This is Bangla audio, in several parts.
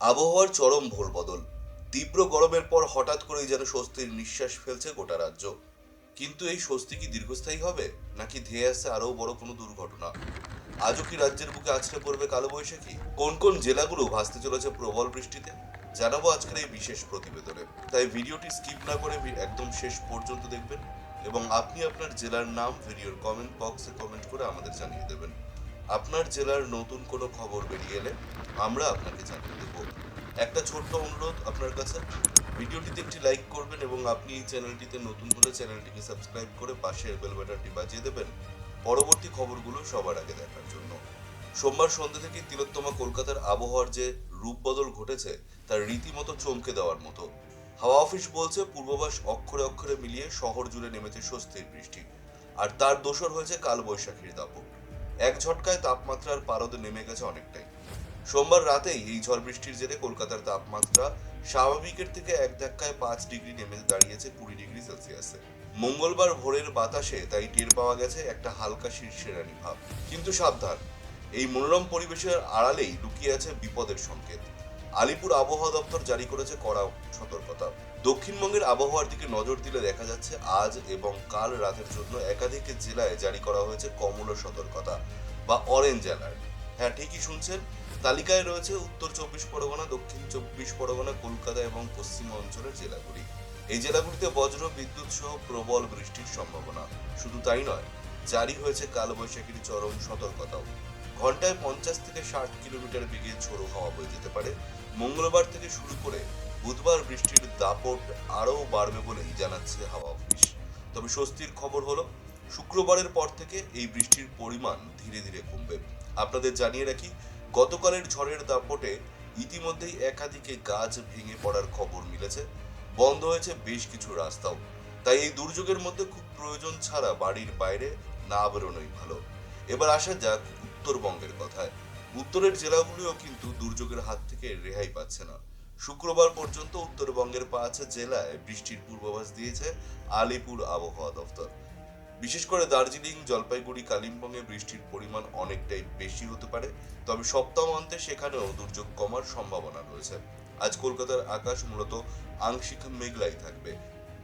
আবহাওয়ার চরম ভোল বদল। তীব্র গরমের পর হঠাৎ করেই যেন স্বস্তির নিঃশ্বাস ফেলছে গোটা রাজ্য। কিন্তু এই স্বস্তি কি দীর্ঘস্থায়ী হবে, নাকি ধেয়ে আসছে আরও বড় কোনো দুর্ঘটনা? আজও কি রাজ্যের বুকে আছড়ে পড়বে কালবৈশাখী? কোন কোন জেলাগুলো ভাসতে চলেছে প্রবল বৃষ্টিতে, জানাবো আজকের এই বিশেষ প্রতিবেদনে। তাই ভিডিওটি স্কিপ না করে একদম শেষ পর্যন্ত দেখবেন, এবং আপনি আপনার জেলার নাম ভিডিওর কমেন্ট বক্সে কমেন্ট করে আমাদের জানিয়ে দেবেন। আপনার জেলার নতুন কোনো খবর বেরিয়ে এলে আমরা আপনাকে জানিয়ে দেব। একটা ছোট্ট অনুরোধ আপনার কাছে, ভিডিওটিতে একটি লাইক করবেন এবং আপনি এই চ্যানেলটিতে নতুন হলে চ্যানেলটিকে সাবস্ক্রাইব করে পাশের বেল বাটনটি বাজিয়ে দেবেন পরবর্তী খবরগুলো সবার আগে দেখার জন্য। সোমবার সন্ধ্যা থেকে তিলোত্তমা কলকাতার আবহাওয়ার যে রূপ বদল ঘটেছে তার রীতিমতো চমকে দেওয়ার মতো। হাওয়া অফিস বলছে পূর্বাভাস অক্ষরে অক্ষরে মিলিয়ে শহর জুড়ে নেমেছে স্বস্তির বৃষ্টি, আর তার দোসর হয়েছে কালবৈশাখীর দাপট। এক ঝটকায় তাপমাত্রার পারদে নেমে গেছে অনেকটাই। সোমবার রাতেই এই ঝড় বৃষ্টির জেরে কলকাতার তাপমাত্রা স্বাভাবিকের থেকে এক ধাক্কায় 5 ডিগ্রি নেমে দাঁড়িয়েছে 20 ডিগ্রি সেলসিয়াসে। মঙ্গলবার ভোরের বাতাসে তাই টের পাওয়া গেছে একটা হালকা শিরশিরানি ভাব। কিন্তু সাবধান, এই মনোরম পরিবেশের আড়ালেই লুকিয়ে আছে বিপদের সংকেত। আলিপুর আবহাওয়া দপ্তর জারি করেছে কড়া সতর্কতা। দক্ষিণবঙ্গের আবহাওয়ার দিকে নজর দিলে দেখা যাচ্ছে আজ এবং কাল রাতের জন্য একাধিক জেলায় জারি করা হয়েছে কমলা সতর্কতা বা অরেঞ্জ অ্যালার্ট। হ্যাঁ, ঠিকই শুনছেন, তালিকায় রয়েছে উত্তর 24 পরগনা, দক্ষিণ 24 পরগনা, কলকাতা এবং পশ্চিম অঞ্চলের জেলাগুলি। এই জেলাগুলিতে বজ্র বিদ্যুৎ সহ প্রবল বৃষ্টির সম্ভাবনা। শুধু তাই নয়, জারি হয়েছে কালবৈশাখীর চরম সতর্কতাও। ঘন্টায় 50 থেকে 60 কিলোমিটার বেগে ঝোড়ো হাওয়া বয়ে যেতে পারে। মঙ্গলবার থেকে শুরু করে বুধবার বৃষ্টির দাপট আরও বাড়বে বলেই জানাচ্ছে হাওয়া অফিস। তবে স্বস্তির খবর হলো, শুক্রবারের পর থেকে এই বৃষ্টির পরিমাণ ধীরে ধীরে কমবে। আপনাদের জানিয়ে রাখি, গতকালের ঝড়ের দাপটে ইতিমধ্যেই একাধিকে গাছ ভেঙে পড়ার খবর মিলেছে। বন্ধ হয়েছে বেশ কিছু রাস্তাও। তাই এই দুর্যোগের মধ্যে খুব প্রয়োজন ছাড়া বাড়ির বাইরে না বেরোনোই ভালো। এবার আসা যাক উত্তরবঙ্গের কথায়। উত্তরের জেলাগুলিও কিন্তু দুর্যোগের হাত থেকে রেহাই পাচ্ছে না। শুক্রবার পর্যন্ত উত্তরবঙ্গের 5 জেলায় বৃষ্টির পূর্বাভাস দিয়েছে আলিপুর আবহাওয়া দফতর। বিশেষ করে দার্জিলিং, জলপাইগুড়ি, কালিম্পংয়ে বৃষ্টির পরিমাণ অনেকটাই বেশি হতে পারে। তবে সপ্তাহান্তে সেখানেও দুর্যোগ কমার সম্ভাবনা রয়েছে। আজ কলকাতার আকাশ মূলত আংশিক মেঘলাই থাকবে।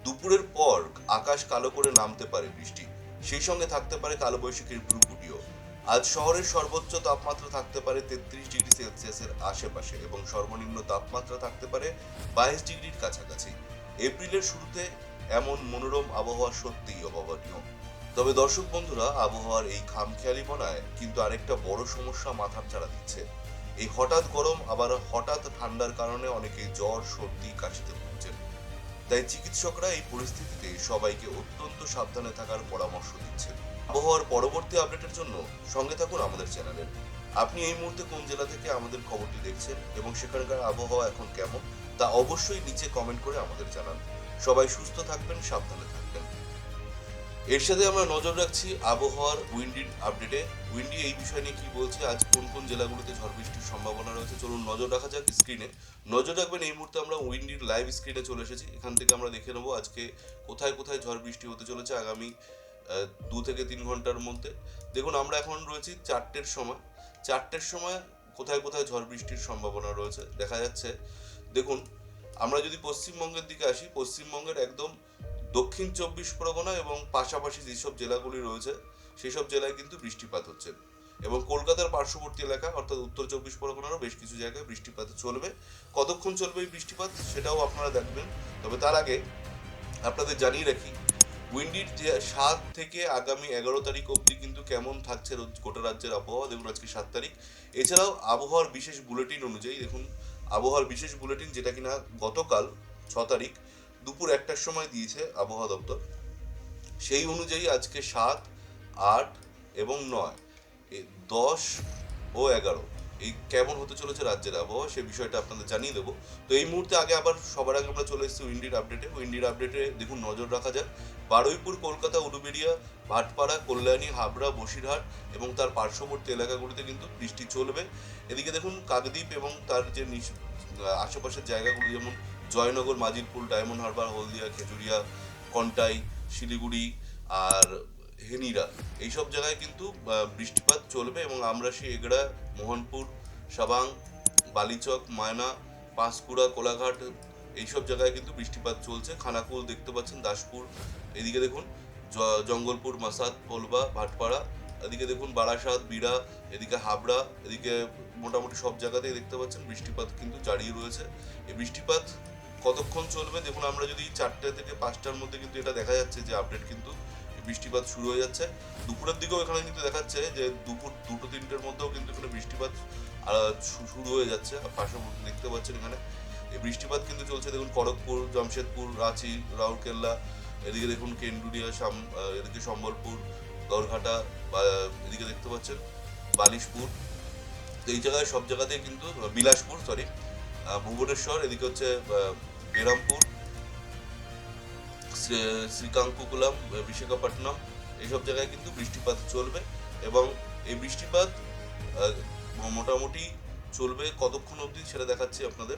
দুপুরের পর আকাশ কালো করে নামতে পারে বৃষ্টি, সেই সঙ্গে থাকতে পারে কালবৈশাখীর ভ্রুকুটিও। আজ শহরের সর্বোচ্চ তাপমাত্রা থাকতে পারে 33 ডিগ্রি সেলসিয়াসের আশেপাশে এবং সর্বনিম্ন তাপমাত্রা থাকতে পারে 22 ডিগ্রির কাছাকাছি। এপ্রিলের শুরুতে এমন মনোরম আবহাওয়া সত্যিই অভাবনীয়। তবে দর্শক বন্ধুরা, আবহাওয়ার এই খামখেয়ালিপনায় কিন্তু আরেকটা বড় সমস্যা মাথার চাড়া দিচ্ছে। এই হঠাৎ গরম আবার হঠাৎ ঠান্ডার কারণে অনেকেই জ্বর, সর্দি, কাশিতে ভুগছেন। তাই চিকিৎসকরা এই পরিস্থিতিতে সবাইকে অত্যন্ত সাবধানে থাকার পরামর্শ দিচ্ছেন। আবহাওয়ার পরবর্তী আপডেটের জন্য সঙ্গে থাকুন আমাদের চ্যানেলের। আপনি এই মুহূর্তে কোন জেলা থেকে আমাদের খবরটি দেখছেন এবং সেখানকার আবহাওয়া এখন কেমন, তা অবশ্যই নিচে কমেন্ট করে আমাদের জানান। সবাই সুস্থ থাকবেন, সাবধানে থাকবেন। এর সাথে আমরা নজর রাখছি আবহাওয়ার উইন্ডির আপডেটে। উইন্ডি এই বিষয় নিয়ে কি বলছে, আজ কোন কোন জেলাগুলোতে ঝড় বৃষ্টির সম্ভাবনা রয়েছে, চলুন নজর রাখা যাক স্ক্রিনে। নজর রাখবেন, এই মুহূর্তে আমরা উইন্ডির লাইভ স্ক্রিনে চলে এসেছি। এখান থেকে আমরা দেখে নেবো আজকে কোথায় কোথায় ঝড় বৃষ্টি হতে চলেছে আগামী 2 থেকে 3 ঘন্টার মধ্যে। দেখুন, আমরা এখন রয়েছি 4টের সময়। 4টের সময় কোথায় কোথায় ঝড় বৃষ্টির সম্ভাবনা রয়েছে দেখা যাচ্ছে। দেখুন, আমরা যদি পশ্চিমবঙ্গের দিকে আসি, পশ্চিমবঙ্গের একদম দক্ষিণ 24 পরগনা এবং পাশাপাশি যেসব জেলাগুলি রয়েছে সেই সব জেলায় কিন্তু বৃষ্টিপাত হচ্ছে, এবং কলকাতার পার্শ্ববর্তী এলাকা অর্থাৎ উত্তর 24 পরগনারও বেশ কিছু জায়গায় বৃষ্টিপাত চলবে। কতক্ষণ চলবে এই বৃষ্টিপাত সেটাও আপনারা দেখবেন। তবে তার আগে আপনাদের জানিয়ে রাখি, উইন্ডির যে 7 থেকে আগামী 11 তারিখ অবধি কিন্তু কেমন থাকছে গোটা রাজ্যের আবহাওয়া। দেখুন, আজকে 7 তারিখ। এছাড়াও আবহাওয়ার বিশেষ বুলেটিন অনুযায়ী, দেখুন আবহাওয়ার বিশেষ বুলেটিন যেটা কিনা গতকাল 6 তারিখ দুপুর 1টার সময় দিয়েছে আবহাওয়া দপ্তর, সেই অনুযায়ী আজকে 7, 8 এবং 9, 10 ও 11 এই কেমন হতে চলেছে রাজ্যের আবহাওয়া সে বিষয়টা আপনাদের জানিয়ে দেবো। তো এই মুহূর্তে আবার সবার আগে আমরা চলে এসেছি উইন্ডির আপডেটে। উইন্ডির আপডেটে দেখুন নজর রাখা যাক বারুইপুর, কলকাতা, উলুবেড়িয়া, ভাটপাড়া, কল্যাণী, হাবড়া, বসিরহাট এবং তার পার্শ্ববর্তী এলাকাগুলিতে কিন্তু বৃষ্টি চলবে। এদিকে দেখুন কাকদ্বীপ এবং তার যে আশেপাশের জায়গাগুলি যেমন জয়নগর, মাজিলপুর, ডায়মন্ড হারবার, হলদিয়া, খেজুরিয়া, কন্টাই, শিলিগুড়ি আর হেনিরা, এইসব জায়গায় কিন্তু বৃষ্টিপাত চলবে এবং আমরাশি, এগড়া, মোহনপুর, সাবাং, বালিচক, ময়না, পাঁশকুড়া, কোলাঘাট এইসব জায়গায় কিন্তু বৃষ্টিপাত চলছে। খানাকুল দেখতে পাচ্ছেন, দাসপুর, এদিকে দেখুন জঙ্গলপুর, মাসাদ, পোলবা, ভাটপাড়া, এদিকে দেখুন বারাসাত, বিড়া, এদিকে হাবড়া, এদিকে মোটামুটি সব জায়গাতেই দেখতে পাচ্ছেন বৃষ্টিপাত কিন্তু জারি রয়েছে। এই বৃষ্টিপাত কতক্ষণ চলবে দেখুন, আমরা যদি 4টে থেকে 5টার মধ্যে কিন্তু এটা দেখা যাচ্ছে যে আপডেট কিন্তু বৃষ্টিপাত শুরু হয়ে যাচ্ছে। দুপুরের দিকেও এখানে কিন্তু দেখাচ্ছে যে দুপুর 2-3টের মধ্যেও কিন্তু এখানে বৃষ্টিপাত শুরু হয়ে যাচ্ছে। পাশাপাশি দেখতে পাচ্ছেন এখানে এই বৃষ্টিপাত কিন্তু চলছে। দেখুন খড়গপুর, জামশেদপুর, রাঁচি, রাউরকেল্লা, এদিকে দেখুন কেন্ডুরিয়া, এদিকে সম্বলপুর, গড়ঘাটা, এদিকে দেখতে পাচ্ছেন বালিশপুর, তো এই জায়গায় সব জায়গাতেই কিন্তু বিলাসপুর, ভুবনেশ্বর, এদিকে হচ্ছে বেরামপুর, শ্রীকাকুলাম, বিশাখাপট্টনম, এইসব জায়গায় কিন্তু বৃষ্টিপাত চলবে। এবং এই বৃষ্টিপাত মোটামুটি চলবে কতক্ষণ অবধি সেটা দেখাচ্ছি আপনাদের,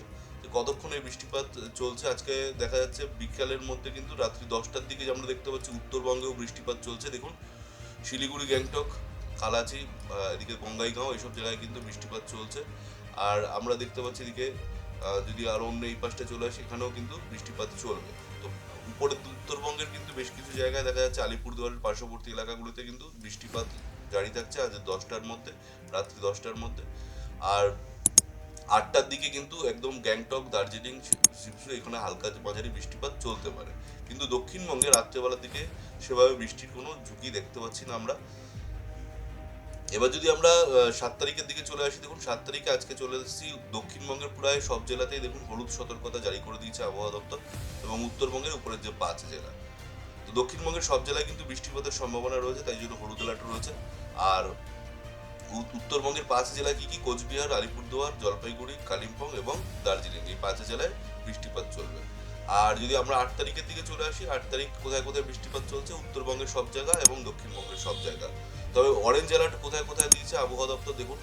কতক্ষণ এই বৃষ্টিপাত চলছে। আজকে দেখা যাচ্ছে বিকালের মধ্যে কিন্তু রাত্রি 10টার দিকে আমরা দেখতে পাচ্ছি উত্তরবঙ্গেও বৃষ্টিপাত চলছে। দেখুন শিলিগুড়ি, গ্যাংটক, কালাচি, এদিকে বঙ্গাইগাঁও, এইসব জায়গায় কিন্তু বৃষ্টিপাত চলছে। আর আমরা দেখতে পাচ্ছি এদিকে যদি আরো অন্য এই পাশটা চলে আসে, এখানেও কিন্তু বৃষ্টিপাত চলবে। তো উপরে উত্তরবঙ্গের কিন্তু বেশ কিছু জায়গায় দেখা যাচ্ছে আলিপুরদুয়ারের পার্শ্ববর্তী এলাকাগুলোতে কিন্তু বৃষ্টিপাত জারি থাকছে আজ 10টার মধ্যে, রাত্রি 10টার মধ্যে। আর 8টার দিকে কিন্তু একদম গ্যাংটক, দার্জিলিং, সিকিম এখানে হালকা মাঝারি বৃষ্টিপাত চলতে পারে। কিন্তু দক্ষিণবঙ্গে রাত্রেবেলার দিকে সেভাবে বৃষ্টির কোনো ঝুঁকি দেখতে পাচ্ছি না আমরা। এবার যদি আমরা 7 তারিখের দিকে চলে আসি, দেখুন 7 তারিখে আজকে চলে এসেছি দক্ষিণবঙ্গের প্রায় সব জেলাতেই দেখুন হলুদ সতর্কতা জারি করে দিয়েছে আবহাওয়া দপ্তর, এবং উত্তরবঙ্গের উপরের যে 5 জেলা, তো দক্ষিণবঙ্গের সব জেলায় কিন্তু বৃষ্টিপাতের সম্ভাবনা রয়েছে, তাই জন্য হলুদ অ্যালার্ট রয়েছে। আর উত্তরবঙ্গের 5 জেলায় কি কি, কোচবিহার, আলিপুরদুয়ার, জলপাইগুড়ি, কালিম্পং এবং দার্জিলিং, এই 5 জেলায় বৃষ্টিপাত চলবে। আর যদি আমরা 8 তারিখের দিকে চলে আসি, 8 তারিখ কোথায় কোথায় বৃষ্টিপাত চলছে, উত্তরবঙ্গের সব জায়গা এবং দক্ষিণবঙ্গের সব জায়গা। তবে অরেঞ্জ অ্যালার্ট কোথায় কোথায় দিয়েছে আবহাওয়া দপ্তর, দেখুন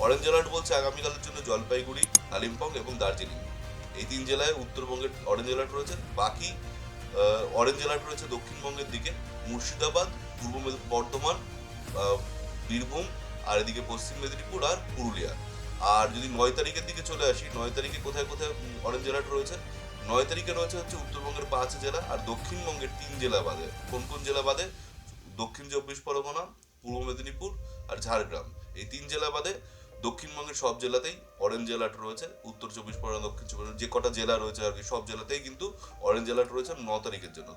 অরেঞ্জ অ্যালার্ট বলছে আগামীকালের জন্য জলপাইগুড়ি, কালিম্পং এবং দার্জিলিং, এই 3 জেলায় উত্তরবঙ্গের অরেঞ্জ অ্যালার্ট রয়েছে। বাকি অরেঞ্জ অ্যালার্ট রয়েছে দক্ষিণবঙ্গের দিকে মুর্শিদাবাদ, পূর্ব বর্ধমান, বীরভূম, আর এদিকে পশ্চিম মেদিনীপুর আর পুরুলিয়া। আর যদি 9 তারিখের দিকে চলে আসি, 9 তারিখে কোথায় কোথায় অরেঞ্জ অ্যালার্ট রয়েছে, 9 তারিখে রয়েছে হচ্ছে উত্তরবঙ্গের 5 জেলা আর দক্ষিণবঙ্গের 3 জেলা বাদে। কোন কোন জেলা বাদে? দক্ষিণ 24 পরগনা, পূর্ব মেদিনীপুর আর ঝাড়গ্রাম, এই 3 জেলা বাদে দক্ষিণবঙ্গের সব জেলাতেই অরেঞ্জ অ্যালার্ট রয়েছে। উত্তর 24 পরগনা, দক্ষিণ 24 পরগনা, যে কটা জেলা রয়েছে আর কি সব জেলাতেই কিন্তু অরেঞ্জ অ্যালার্ট রয়েছে 9 তারিখের জন্য।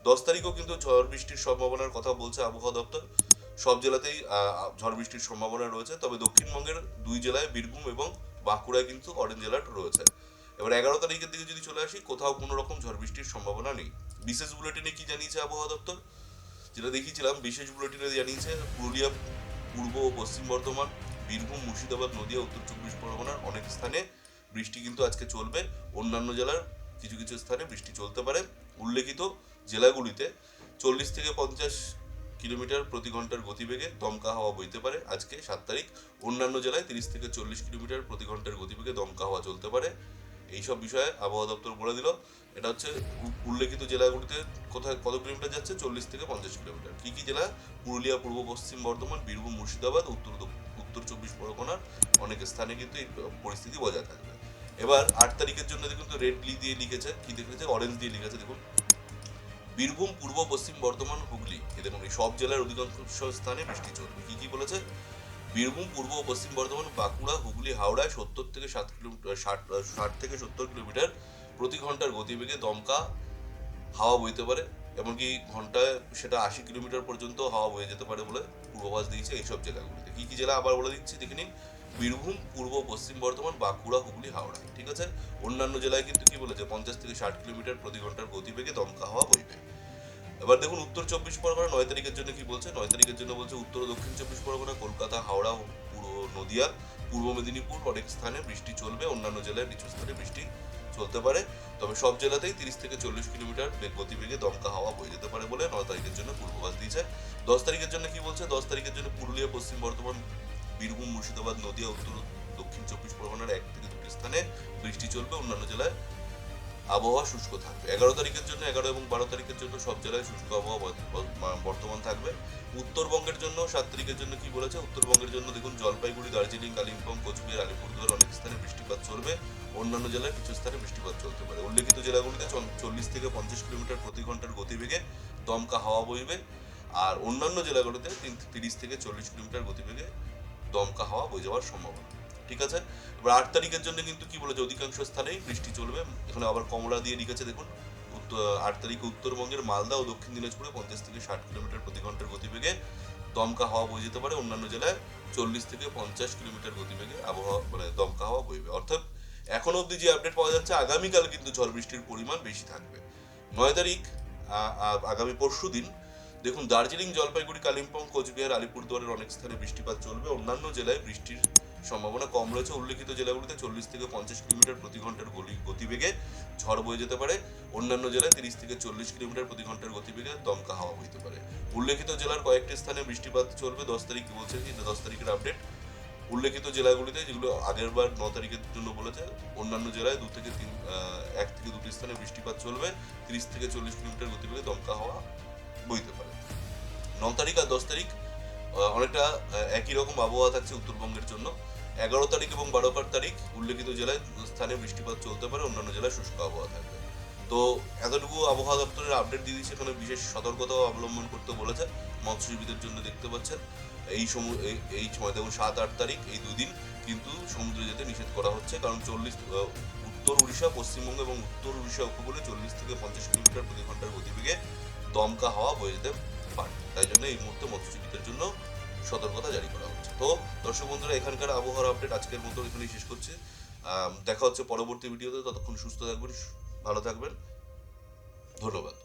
10 তারিখও কিন্তু ঝড় বৃষ্টির সম্ভাবনার কথা বলছে আবহাওয়া দপ্তর, সব জেলাতেই ঝড় বৃষ্টির সম্ভাবনা রয়েছে। তবে দক্ষিণবঙ্গের 2 জেলায় বীরভূম এবং বাঁকুড়ায় কিন্তু অরেঞ্জ অ্যালার্ট রয়েছে। এবার 11 তারিখের দিকে যদি চলে আসি, কোথাও কোনো রকম ঝড় বৃষ্টির সম্ভাবনা নেই। বিশেষ বুলেটিনে কি জানিয়েছে আবহাওয়া দপ্তর, যেটা দেখিয়েছিলাম, বিশেষ বুলেটিনে জানিয়েছে পুরুলিয়া, পূর্ব ও পশ্চিম বর্ধমান, বীরভূম, মুর্শিদাবাদ, নদিয়া, উত্তর 24 পরগনার অনেক স্থানে বৃষ্টি কিন্তু আজকে চলবে। অন্যান্য জেলার কিছু কিছু স্থানে বৃষ্টি চলতে পারে। উল্লেখিত জেলাগুলিতে 40 থেকে 50 কিলোমিটার প্রতি ঘন্টার গতিবেগে দমকা হাওয়া বইতে পারে আজকে 7 তারিখ। অন্যান্য জেলায় 30 থেকে 40 কিলোমিটার প্রতি ঘন্টার গতিবেগে দমকা হাওয়া চলতে পারে। এইসব বিষয়ে আবহাওয়া দপ্তর বলে দিল। এটা হচ্ছে উল্লেখিত জেলাগুলিতে কোথায় কত কিলোমিটার যাচ্ছে, 40 থেকে 50 কিলোমিটার। কি কি জেলা? পুরুলিয়া, পূর্ব পশ্চিম বর্ধমান, বীরভূম, মুর্শিদাবাদ, উত্তর 24 পরগনার অনেক স্থানে কিন্তু এই পরিস্থিতি বজায় থাকবে। এবার 8 তারিখের জন্য কিন্তু রেড দিয়ে লিখেছে, কি লিখেছে, অরেঞ্জ দিয়ে লিখেছে। দেখুন বীরভূম, পূর্ব পশ্চিম বর্ধমান, হুগলি, দেখুন এই সব জেলার অধিকাংশ স্থানে বৃষ্টি চলবে। কি কি বলেছে? বীরভূম, পূর্ব ও পশ্চিম বর্ধমান, বাঁকুড়া, হুগলি, হাওড়ায় 70 থেকে 7 কিলোমিটার 60 থেকে 70 কিলোমিটার প্রতি ঘন্টার গতিবেগে দমকা হাওয়া বইতে পারে, এমনকি ঘন্টায় সেটা 80 কিলোমিটার পর্যন্ত হাওয়া বয়ে যেতে পারে বলে পূর্বাভাস দিয়েছে এইসব জেলাগুলিতে। কি কি জেলা আবার বলে দিচ্ছি, দেখে নিন। বীরভূম, পূর্ব পশ্চিম বর্ধমান, বাঁকুড়া, হুগলি, হাওড়া, ঠিক আছে। অন্যান্য জেলায় কিন্তু কি বলেছে, 50 থেকে 60 কিলোমিটার প্রতি ঘন্টার গতিবেগে দমকা হাওয়া বইবে। এবার দেখুন উত্তর 24 পরগনা 9 তারিখের জন্য কি বলছে। 9 তারিখের জন্য বলছে উত্তর ও দক্ষিণ 24 পরগনা, কলকাতা, হাওড়া, পুরো নদিয়া, পূর্ব মেদিনীপুর অনেক স্থানে বৃষ্টি চলবে। অন্যান্য জেলায় কিছু স্থানে বৃষ্টি চলতে পারে। তবে সব জেলাতেই 30 থেকে 40 কিলোমিটার গতিবেগে দমকা হাওয়া বয়ে যেতে পারে বলে 9 তারিখের জন্য পূর্বাভাস দিয়েছে। 10 তারিখের জন্য কি বলছে? 10 তারিখের জন্য পুরুলিয়া, পশ্চিম বর্ধমান, বীরভূম, মুর্শিদাবাদ, নদিয়া, উত্তর দক্ষিণ 24 পরগনার 1 থেকে 2টি স্থানে বৃষ্টি চলবে। অন্যান্য জেলায় আবহাওয়া শুষ্ক থাকবে। 11 তারিখের জন্য, 11 এবং 12 তারিখের জন্য সব জেলায় শুষ্ক আবহাওয়া বর্তমান থাকবে। উত্তরবঙ্গের জন্য 7 তারিখের জন্য কি বলেছে? উত্তরবঙ্গের জন্য দেখুন জলপাইগুড়ি, দার্জিলিং, কালিম্পং, কোচবিহার, আলিপুরদুয়ার অনেক স্থানে বৃষ্টিপাত চলবে। অন্যান্য জেলায় কিছু স্থানে বৃষ্টিপাত চলতে পারে। উল্লেখিত জেলাগুলিতে 40 থেকে 50 কিলোমিটার প্রতি ঘন্টার গতিবেগে দমকা হাওয়া বইবে। আর অন্যান্য জেলাগুলিতে 30 থেকে 40 কিলোমিটার গতিবেগে দমকা হাওয়া বয়ে যাওয়ার সম্ভাবনা। ঠিক আছে। এবার 8 তারিখের জন্য কিন্তু কি বলেছে? অধিকাংশ স্থানেই বৃষ্টি চলবে। এখানে আবার কমলা দিয়ে লিখেছে দেখুন। 8 তারিখে উত্তরবঙ্গের মালদা ও দক্ষিণ দিনাজপুরে 50 থেকে 60 কিলোমিটার প্রতি ঘন্টার গতিবেগে দমকা হাওয়া বয়ে যেতে পারে। অন্যান্য জেলায় 40 থেকে 50 কিলোমিটার গতিবেগে আবহাওয়া দমকা হাওয়া বইবে। অর্থাৎ এখন অবধি যে আপডেট পাওয়া যাচ্ছে, আগামীকাল কিন্তু ঝড় বৃষ্টির পরিমাণ বেশি থাকবে। 9 তারিখ আগামী পরশু দিন দেখুন দার্জিলিং, জলপাইগুড়ি, কালিম্পং, কোচবিহার, আলিপুরদুয়ারের অনেক স্থানে বৃষ্টিপাত চলবে। অন্যান্য জেলায় বৃষ্টির সম্ভাবনা কম রয়েছে। উল্লেখিত জেলাগুলিতে 40 থেকে 50 কিলোমিটার প্রতি ঘন্টার গতিবেগে ঝড় বয়ে যেতে পারে। অন্যান্য জেলায় 30 থেকে 40 কিলোমিটার প্রতি ঘন্টার গতিবেগে দমকা হাওয়া বইতে পারে। উল্লেখিত জেলার কয়েকটি স্থানে বৃষ্টিপাত চলবে। 10 তারিখ বলছে কি, 10 তারিখের আপডেট। উল্লেখিত জেলাগুলিতে যেগুলো আগের বার 9 তারিখের জন্য বলেছে, অন্যান্য জেলায় 1 থেকে 2টি স্থানে বৃষ্টিপাত চলবে। 30 থেকে 40 কিলোমিটার গতিবেগে দমকা হাওয়া বইতে পারে। 9 তারিখ আর 10 তারিখ অনেকটা একই রকম আবহাওয়া থাকছে উত্তরবঙ্গের জন্য। 11 তারিখ এবং 12 তারিখ উল্লেখিত জেলায় স্থানে বৃষ্টিপাত চলতে পারে। অন্যান্য জেলায় শুষ্ক আবহাওয়া থাকবে। তো এতটুকু আবহাওয়া দপ্তরের আপডেট দিয়ে দিচ্ছে। এখানে বিশেষ সতর্কতাও অবলম্বন করতে বলেছে মৎস্যজীবীদের জন্য। দেখতে পাচ্ছেন এই সময় দেখুন 7-8 তারিখ এই দুদিন কিন্তু সমুদ্রে যেতে নিষেধ করা হচ্ছে। কারণ উত্তর উড়িষ্যা, পশ্চিমবঙ্গ এবং উত্তর উড়িষ্যা উপকূলে 40 থেকে 50 কিলোমিটার প্রতি ঘন্টার গতিবেগে দমকা হাওয়া বয়ে যেতে পারে। তাই জন্য এই মুহূর্তে মৎস্যজীবীদের জন্য সতর্কতা জারি করা হচ্ছে। তো দর্শক বন্ধুরা, এখানকার আবহাওয়ার আপডেট আজকের মতো এখানেই শেষ করছি। দেখা হচ্ছে পরবর্তী ভিডিওতে। ততক্ষণ সুস্থ থাকবেন, ভালো থাকবেন। ধন্যবাদ।